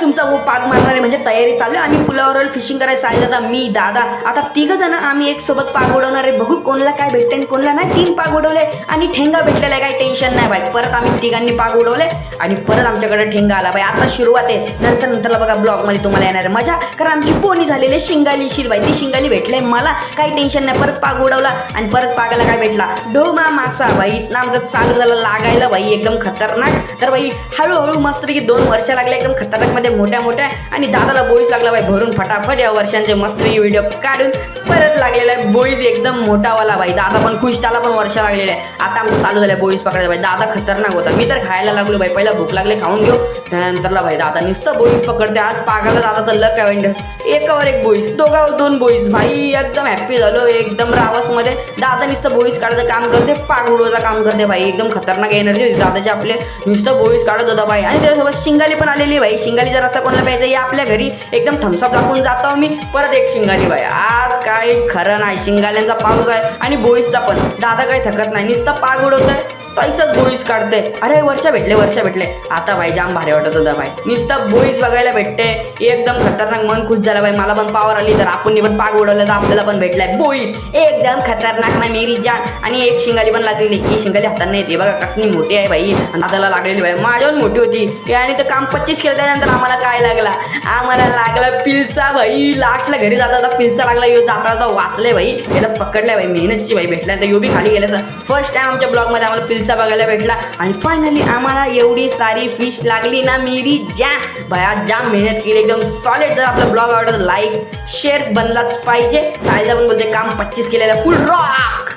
तुमचा वो पाग मारणारे म्हणजे तयारी चालू आहे आणि पुलावर फिशिंग करायला साहिल दादा मी दादा आता तिघ जण आम्ही एक सोबत पाग उडवणार आहे. बघू कोणाला काय भेटते आणि कोणाला नाही. 3 पाग उडवले आणि ठेंगा भेटलेला आहे. काही टेन्शन नाही भाई. परत आम्ही तिघांनी पाग उडवले आणि परत आमच्याकडे ठेंगा आला भाई. आता सुरुवात आहे. नंतरला बघा ब्लॉगमध्ये तुम्हाला येणार आहे मजा. कारण आमची पोनी झालेली शिंगाली शील भाई. ती शिंगाली भेटले मला काही टेन्शन नाही. परत पाग उडवला आणि परत पागाला काय भेटला ढोमा मासा भाई. इथनं आमचं चालू झालं लागायला भाई एकदम खतरनाक. तर भाई हळूहळू मस्त की 2 वर्ष लागले एकदम खतरनाक मध्ये मोठ्या आणि दादाला बोईस लागला भाई भरून फटाफट. या वर्षांचे मस्त व्हिडिओ काढून परत लागलेला आहे बोईज एकदम मोठावाला भाई. दादा पण खुश त्याला पण वर्ष लागलेले आहे. आता आमचं चालू झालं बोईस पकडायचं भाई. दादा खतरनाक होता. मी तर खायला लागलो भाई. पहिला भूक लागले खाऊन घेऊ त्यानंतरला भाई दादा नुसतं बोईस पकडते. आज पागाला दादाचं लक काय म्हणजे एकावर एक बोईस दोघावर 2 बोईस भाई. एकदम हॅप्पी झालो एकदम रावसमध्ये. दादा नुसतं बोईस काढायचं काम करते पाग उडवायचं काम करते भाई. एकदची खतरनाक एनर्जी होती दादाची. आपले नुसतं बोईस काढत होता भाई. आणि त्याच्यासोबत शिंगाली पण आलेली भाई. शिंगाली जर असं कोणाला प्यायचं या आपल्या घरी एकदम थम्सअप दाखवून जातो मी. परत एक शिंगाली भाई. आज काय खरं नाही. शिंगाल्यांचा पाऊस आहे आणि बोईसचा पण. दादा काही थकत नाही नुसतं पाग उडवत आहे तैसंच बोईस काढते. अरे वर्ष भेटले आता भाई जाम भारी वाटत होता भाई. नुसतं बोईस बघायला भेटते एकदम खतरनाक. मन खुश झालं भाई. मला पण पावर आली तर आपण पण पाग उडवलं तर आपल्याला पण भेटलाय बोईस एकदम खतरनाक ना मेरी जान. आणि एक शिंगाली पण लागलेली. ही शिंगाली हाताने येते बघा कसली मोठी आहे भाई. दादाला लागलेली भाई माझ्यावर मोठी होती. आणि तर काम 25 केलं त्यानंतर आम्हाला काय लागला आम्हाला लागला पिलचा भाई. लास्टला घरी जाता पिलचा लागला. यो जाता वाचले भाई. याला पकडलाय भाई मेहनतची भाई. भेटल्यानंतर यो बी खाली गेल्याचं. फर्स्ट टाइम आमच्या ब्लॉगमध्ये आम्हाला पिलचा बघायला भेटला. आणि फायनली आम्हाला एवढी सारी फिश लागली ना मेरी जान भया. जाम मेहनत केली एकदम सॉलिड. जर आपला ब्लॉग आवडला तर लाईक शेअर बनलाच पाहिजे. साहिलदा पण बोलते काम 25 केलेला फुल रॉक.